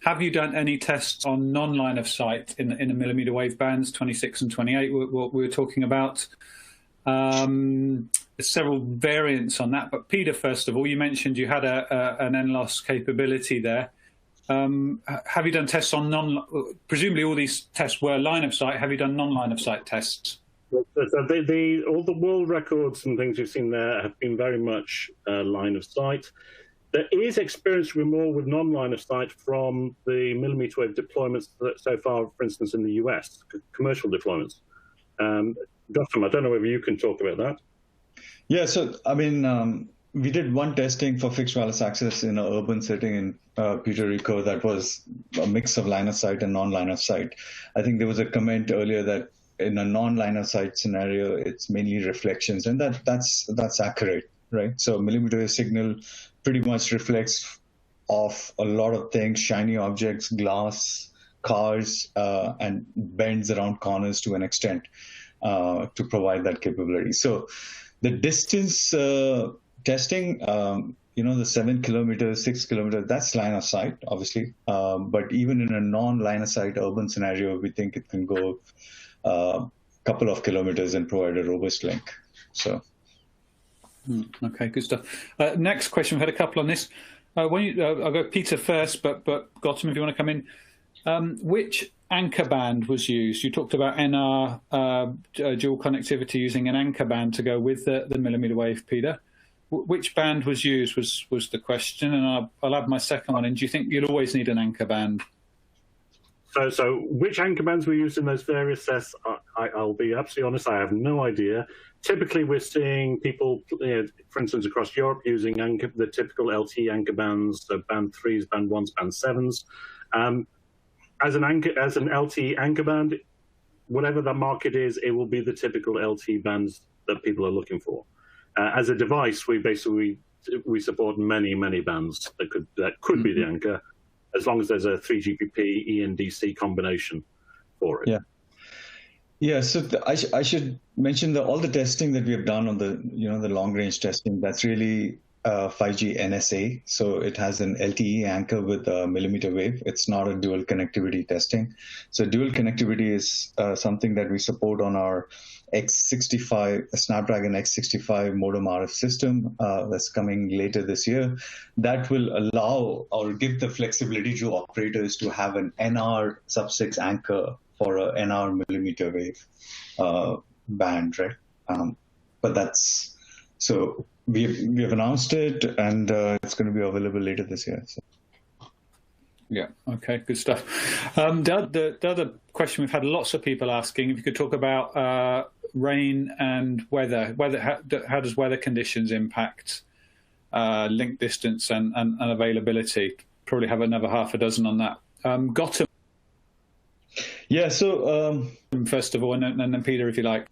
Have you done any tests on non-line of sight in the mmWave bands 26 and 28? What we were talking about. There's several variants on that, but Peter, first of all, you mentioned you had an NLOS capability there. Have you done tests on presumably all these tests were line of sight. Have you done non-line of sight tests? So all the world records and things you've seen there have been very much line of sight. There is experience with more with non-line of sight from the mmWave deployments so far, for instance, in the US, commercial deployments. Gautam, I don't know whether you can talk about that. Yeah, so I mean, we did one testing for fixed wireless access in an urban setting in Puerto Rico that was a mix of line of sight and non-line of sight. I think there was a comment earlier that in a non-line of sight scenario, it's mainly reflections, and that's accurate, right? So mmWave signal pretty much reflects off a lot of things, shiny objects, glass, cars, and bends around corners to an extent to provide that capability. So the distance testing, the 7 kilometers, 6 kilometers, that's line of sight, obviously. But even in a non-line of sight urban scenario, we think it can go a couple of kilometers and provide a robust link. So. Okay, good stuff. Next question, we've had a couple on this. I'll go Peter first, but Gautam, if you want to come in. Which anchor band was used? You talked about NR dual connectivity using an anchor band to go with the mmWave, Peter. Which band was used was the question, and I'll add my second one in. Do you think you'll always need an anchor band? So which anchor bands were used in those various tests? I'll be absolutely honest, I have no idea. Typically, we're seeing people, for instance, across Europe using the typical LTE anchor bands, so band 3s, band 1s, band 7s. As an LTE anchor band, whatever the market is, it will be the typical LTE bands that people are looking for. As a device, we support many bands that could be the anchor, as long as there's a 3GPP ENDC combination for it. Yeah. So I should mention all the testing that we have done on the the long range testing. That's really 5G NSA. So it has an LTE anchor with a mmWave. It's not a dual connectivity testing. So dual connectivity is something that we support on our X65 Snapdragon X65 modem RF system that's coming later this year. That will allow or give the flexibility to operators to have an NR sub-6 anchor for a NR mmWave band, right? But that's so we have announced it, and it's going to be available later this year. So. Yeah. Okay. Good stuff. The other question we've had lots of people asking, if you could talk about rain and weather. How does weather conditions impact link distance and availability? Probably have another half a dozen on that. Gautam. Yeah. So first of all, and then Peter, if you like.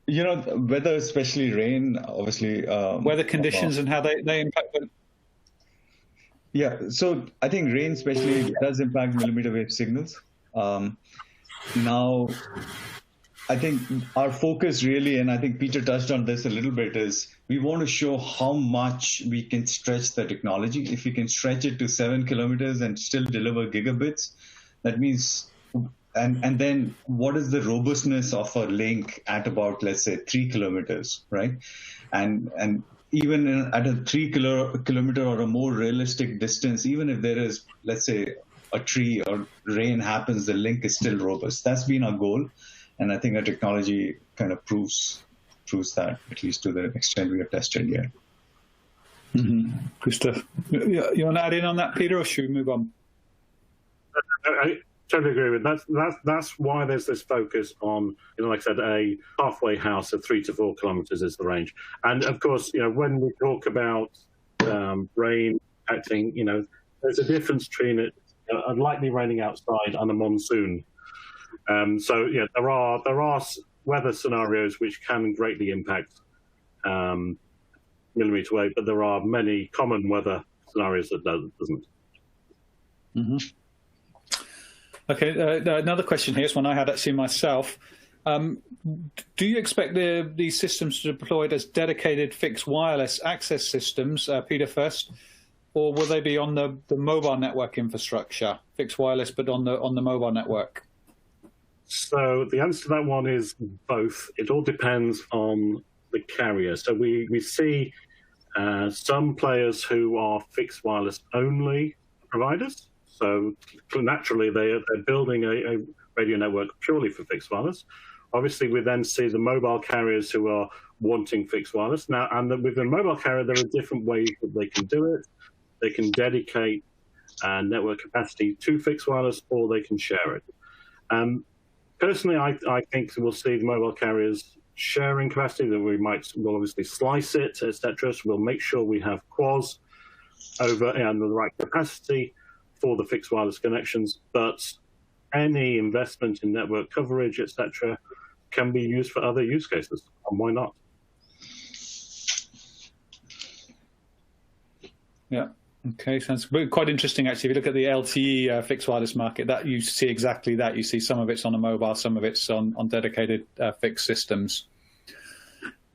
Weather, especially rain, obviously. Weather conditions and how they impact them. Yeah, so I think rain especially does impact mmWave signals. Now, I think our focus really, and I think Peter touched on this a little bit, is we want to show how much we can stretch the technology. If we can stretch it to 7 kilometers and still deliver gigabits, that means, and then what is the robustness of a link at about, let's say, 3 kilometers, right? And even at a 3 kilometer or a more realistic distance, even if there is, let's say, a tree or rain happens, the link is still robust. That's been our goal. And I think our technology kind of proves that, at least to the extent we have tested yet. Mm-hmm. Good stuff. You want to add in on that, Peter, or should we move on? I totally agree with that. That's why there's this focus on, like I said, a halfway house of 3 to 4 kilometers is the range. And of course, when we talk about rain acting, there's a difference between it likely raining outside and a monsoon. So yeah, there are weather scenarios which can greatly impact millimeter wave, but there are many common weather scenarios that doesn't. Mm-hmm. Okay, another question here is one I had actually myself. Do you expect these systems to be deployed as dedicated fixed wireless access systems, Peter first, or will they be on the mobile network infrastructure, fixed wireless, but on the mobile network? So the answer to that one is both. It all depends on the carrier. So we see some players who are fixed wireless only providers. So naturally, they're building a radio network purely for fixed wireless. Obviously, we then see the mobile carriers who are wanting fixed wireless. Now, and with the mobile carrier, there are different ways that they can do it. They can dedicate network capacity to fixed wireless, or they can share it. Personally, I think we'll see the mobile carriers sharing capacity, that we'll obviously slice it, etc. So we'll make sure we have QoS over and the right capacity for the fixed wireless connections, but any investment in network coverage, etc., can be used for other use cases, and why not? Yeah. Okay, sounds quite interesting actually. If you look at the LTE fixed wireless market, that you see exactly that. You see some of it's on a mobile, some of it's on dedicated fixed systems.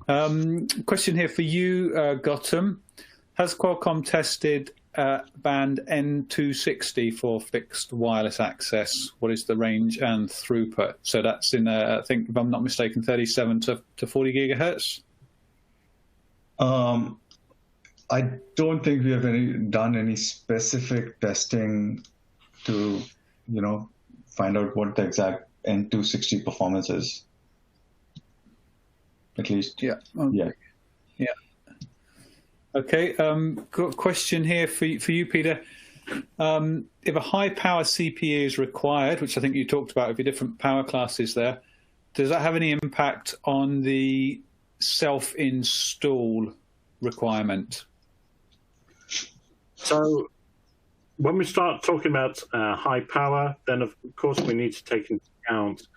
Question here for you, Gautam. Has Qualcomm tested band N260 for fixed wireless access? What is the range and throughput? So that's in, I think, if I'm not mistaken, 37 to 40 gigahertz? I don't think we have done any specific testing to, find out what the exact N260 performance is. At least, yeah. Yeah. Yeah. Okay. Got a question here for you, Peter. If a high power CPU is required, which I think you talked about with your different power classes there, does that have any impact on the self-install requirement? So when we start talking about high power, then of course we need to take into account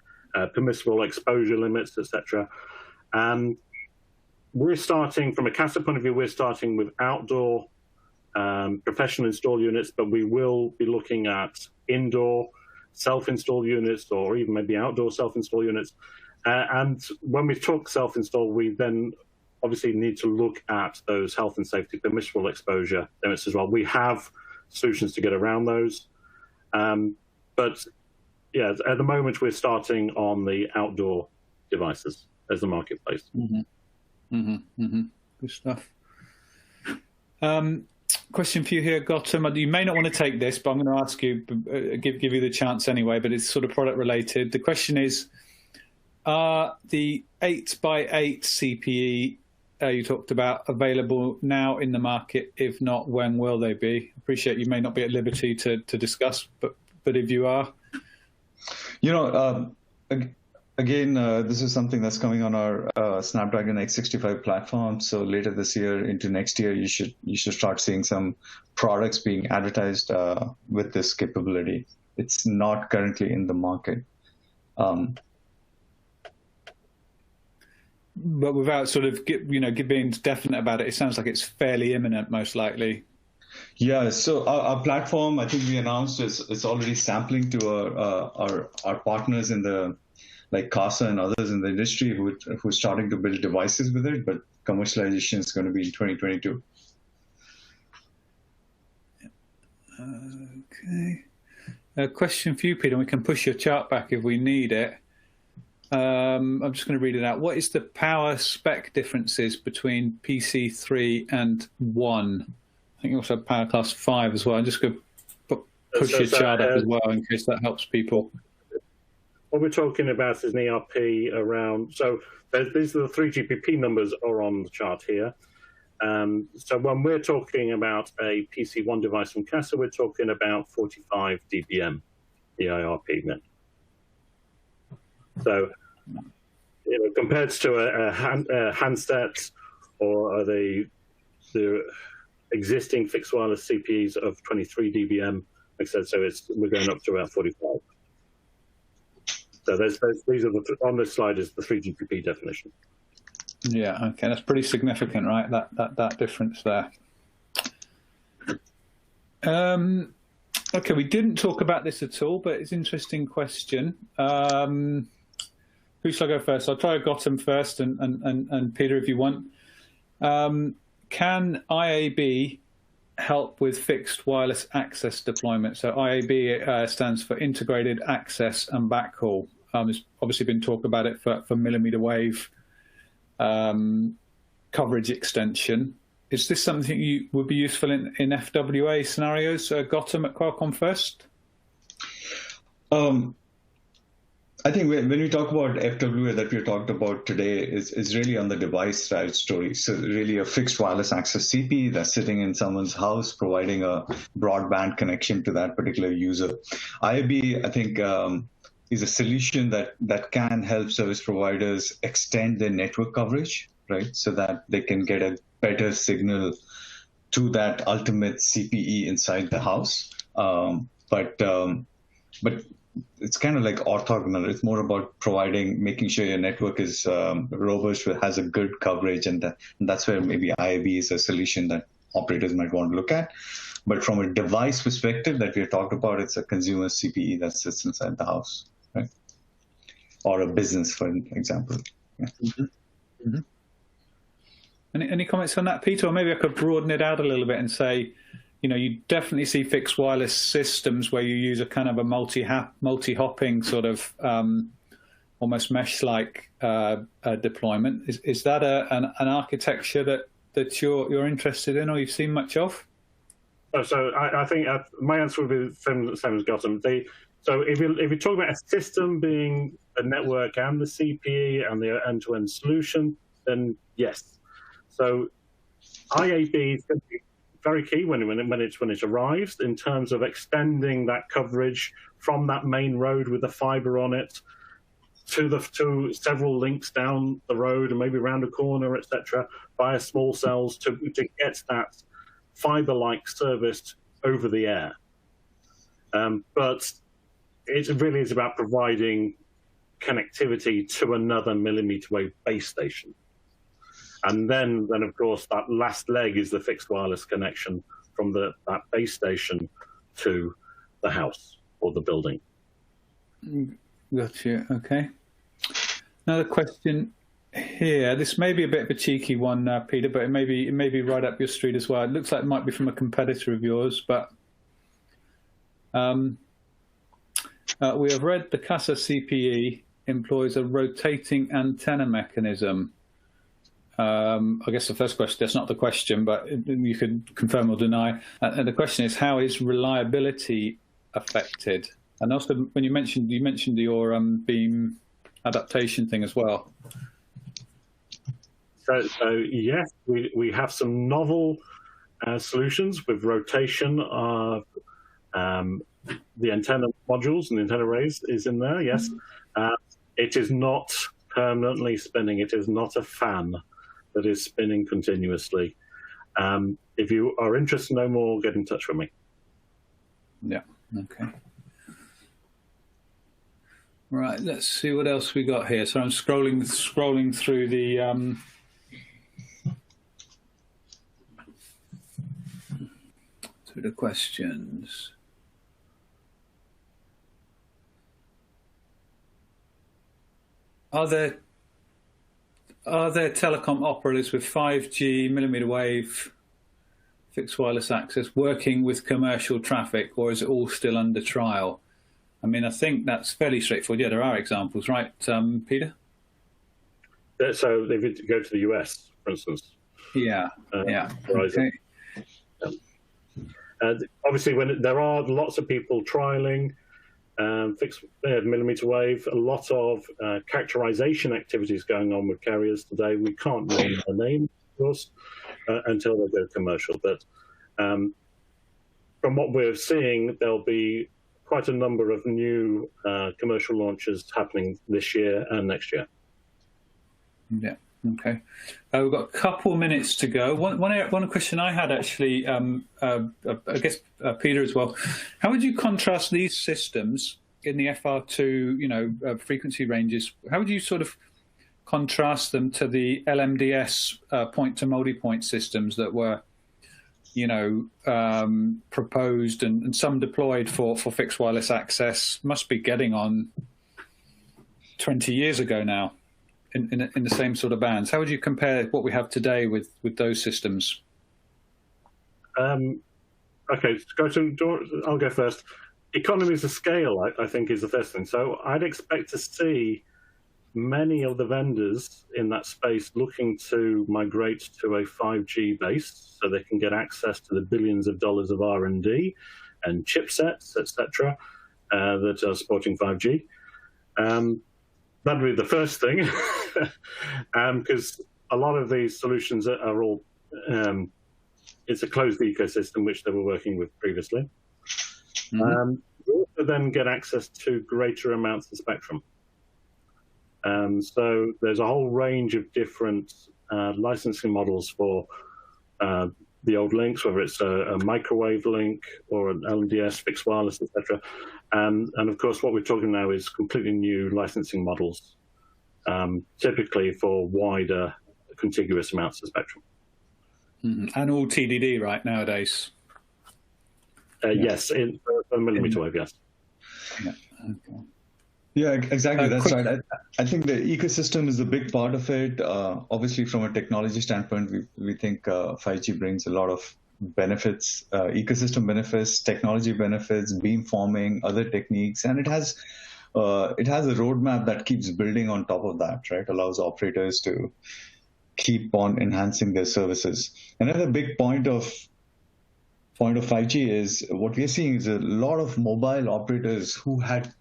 permissible exposure limits, etc. We're starting, from a Casa point of view, we're starting with outdoor professional install units, but we will be looking at indoor self-install units, or even maybe outdoor self-install units. And when we talk self-install, we then obviously need to look at those health and safety permissible exposure limits as well. We have solutions to get around those. But yeah, at the moment, we're starting on the outdoor devices as the marketplace. Mm-hmm. Mm-hmm. Mm-hmm. Good stuff. Question for you here, Gautam. You may not want to take this, but I'm going to ask you, give you the chance anyway, but it's sort of product related. The question is, are the 8x8 CPE you talked about available now in the market? If not, when will they be? Appreciate you may not be at liberty to discuss, but if you are. Again, this is something that's coming on our Snapdragon X65 platform. So later this year into next year, you should start seeing some products being advertised with this capability. It's not currently in the market. But without sort of being definite about it, it sounds like it's fairly imminent, most likely. Yeah. So our platform, I think we announced, it's already sampling to our partners in the like Casa and others in the industry who are starting to build devices with it, but commercialization is going to be in 2022. Okay. A question for you, Peter. We can push your chart back if we need it. I'm just going to read it out. What is the power spec differences between PC3 and 1? I think you also have power class 5 as well. I'm just going to push your chart up as well in case that helps people. What we're talking about is an ERP around, so these are the 3GPP numbers are on the chart here. So when we're talking about a PC1 device from Casa, we're talking about 45 dBm EIRP min. So, compared to a handset or the existing fixed wireless CPEs of 23 dBm, like I said, so we're going up to about 45. So these are on this slide is the 3GPP definition. Yeah, okay, that's pretty significant, right? That difference there. Okay, we didn't talk about this at all, but it's an interesting question. Who shall I go first? I'll try Gautam first, and Peter, if you want. Can IAB help with fixed wireless access deployment? So IAB stands for Integrated Access and Backhaul. There's obviously been talk about it for mmWave coverage extension. Is this something you would be useful in FWA scenarios? Gautam at Qualcomm first. I think when we talk about FWA that we talked about today is really on the device side story. So really a fixed wireless access CPE that's sitting in someone's house, providing a broadband connection to that particular user. IAB, I think, is a solution that can help service providers extend their network coverage, right? So that they can get a better signal to that ultimate CPE inside the house. But it's kind of like orthogonal. It's more about making sure your network is robust, has a good coverage, and that's where maybe IAB is a solution that operators might want to look at. But from a device perspective that we talked about, it's a consumer CPE that sits inside the house, right? Or a business, for example. Yeah. Mm-hmm. Mm-hmm. Any comments on that, Peter? Or maybe I could broaden it out a little bit and say, you definitely see fixed wireless systems where you use a kind of a multi-hopping sort of almost mesh-like deployment. Is that an architecture that you're interested in or you've seen much of? So I think my answer would be the same as Gautam. So if you talk about a system being a network and the CPE and the end-to-end solution, then yes. So IAB is going to be very key when it arrives in terms of extending that coverage from that main road with the fiber on it to several links down the road and maybe around a corner, etc., via small cells to get that fiber-like service over the air. But it really is about providing connectivity to another mmWave base station. And then of course, that last leg is the fixed wireless connection from that base station to the house or the building. Gotcha. Okay. Another question here. This may be a bit of a cheeky one, Peter, but it may be right up your street as well. It looks like it might be from a competitor of yours, but we have read the Casa CPE employs a rotating antenna mechanism. I guess the first question, that's not the question, but you could confirm or deny. And the question is, how is reliability affected? And also, when you mentioned your beam adaptation thing as well. So yes, we have some novel solutions with rotation of the antenna modules and the antenna arrays is in there. Yes, it is not permanently spinning. It is not a fan that is spinning continuously. If you are interested to know more, get in touch with me. Yeah. Okay. Right. Let's see what else we got here. So I'm scrolling through the questions. are there telecom operators with 5G millimeter wave fixed wireless access working with commercial traffic, or is it all still under trial? I mean, I think that's fairly straightforward. Yeah, there are examples, right, Peter? So if you go to the US, for instance. Yeah, yeah. Okay. Obviously, there are lots of people trialing fixed millimeter wave, a lot of characterization activities going on with carriers today. We can't name their name, of course, until they go commercial. But from what we're seeing, there'll be quite a number of new commercial launches happening this year and next year. Yeah. Okay. We've got a couple minutes to go. One question I had actually, I guess Peter as well. How would you contrast these systems in the FR2, frequency ranges? How would you sort of contrast them to the LMDS point-to-multipoint systems that were, proposed and some deployed for fixed wireless access? Must be getting on 20 years ago now. In the same sort of bands. How would you compare what we have today with those systems? Okay, I'll go first. Economies of scale, I think, is the first thing. So I'd expect to see many of the vendors in that space looking to migrate to a 5G base so they can get access to the billions of dollars of R&D and chipsets, etc., that are supporting 5G. That'd be the first thing, because a lot of these solutions are all, it's a closed ecosystem, which they were working with previously. Mm-hmm. You also then get access to greater amounts of spectrum. So there's a whole range of different licensing models for the old links, whether it's a microwave link or an LMDS, fixed wireless, etc. And of course, what we're talking now is completely new licensing models, typically for wider contiguous amounts of spectrum. Mm-hmm. And all TDD, right, nowadays? Yes, in millimeter wave, yes. Yeah. Okay. Yeah, exactly. That's right. I think the ecosystem is a big part of it. Obviously, from a technology standpoint, we think 5G brings a lot of benefits, ecosystem benefits, technology benefits, beamforming, other techniques, and it has a roadmap that keeps building on top of that. Right, allows operators to keep on enhancing their services. Another big point of 5G is what we're seeing is a lot of mobile operators who have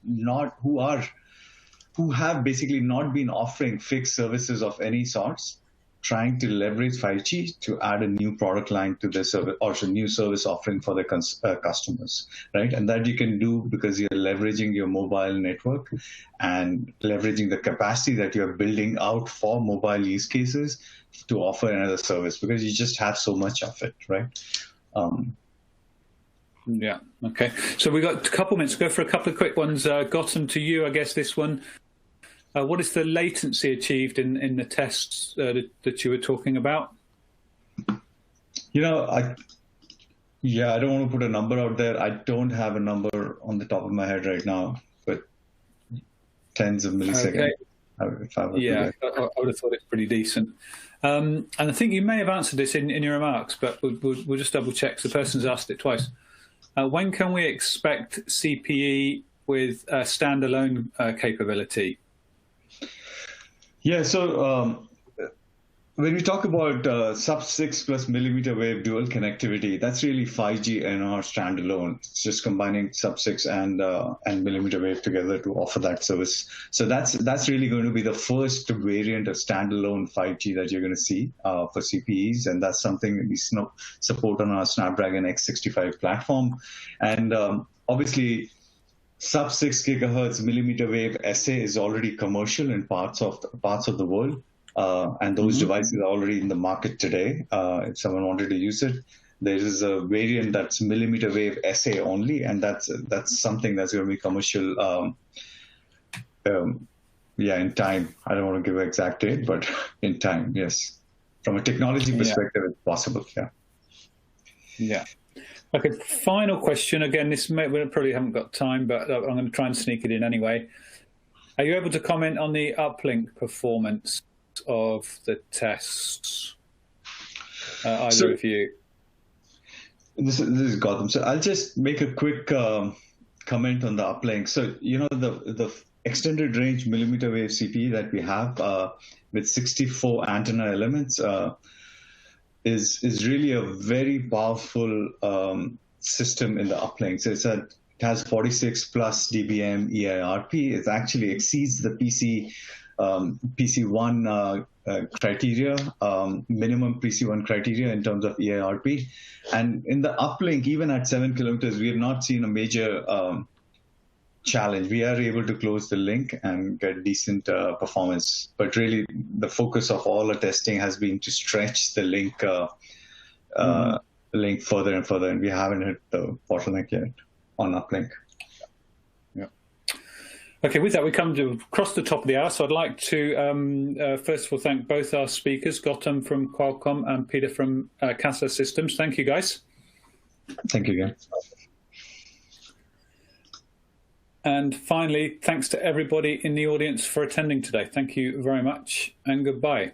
basically not been offering fixed services of any sorts, trying to leverage 5G to add a new product line to their service or a new service offering for their customers, right? And that you can do because you're leveraging your mobile network and leveraging the capacity that you're building out for mobile use cases to offer another service because you just have so much of it, right? Yeah. Okay. So we got a couple minutes to go for a couple of quick ones. Gautam, to you, I guess this one. What is the latency achieved in the tests that you were talking about? I don't want to put a number out there. I don't have a number on the top of my head right now, but tens of milliseconds. Okay. I would have thought it's pretty decent. And I think you may have answered this in your remarks, but we'll just double check. So the person's asked it twice. When can we expect CPE with standalone capability? Yeah, so when we talk about sub-6 plus millimeter wave dual connectivity, that's really 5G NR standalone. It's just combining sub-6 and millimeter wave together to offer that service. So that's really going to be the first variant of standalone 5G that you're going to see for CPEs, and that's something that we support on our Snapdragon X65 platform. And obviously, sub-6 gigahertz millimeter wave SA is already commercial in parts of the world. And those devices are already in the market today. If someone wanted to use it, there is a variant that's millimeter wave SA only, and that's something that's going to be commercial. In time. I don't want to give an exact date, but in time, yes. From a technology perspective, it's possible. Yeah. Yeah. Okay. Final question. Again, we probably haven't got time, but I'm going to try and sneak it in anyway. Are you able to comment on the uplink performance of the tests? Either of you. This is Gautam. So I'll just make a quick comment on the uplink. So, the extended range mmWave CPE that we have with 64 antenna elements is really a very powerful system in the uplink. So it has 46 plus dBm EIRP. It actually exceeds the PC1 criteria, minimum PC1 criteria in terms of EIRP. And in the uplink, even at 7 kilometers, we have not seen a major challenge. We are able to close the link and get decent performance. But really, the focus of all the testing has been to stretch the link link further and further, and we haven't hit the bottleneck yet on uplink. Okay, with that, we come to across the top of the hour. So I'd like to, first of all, thank both our speakers, Gautam from Qualcomm and Peter from Casa Systems. Thank you, guys. Thank you, again. And finally, thanks to everybody in the audience for attending today. Thank you very much, and goodbye.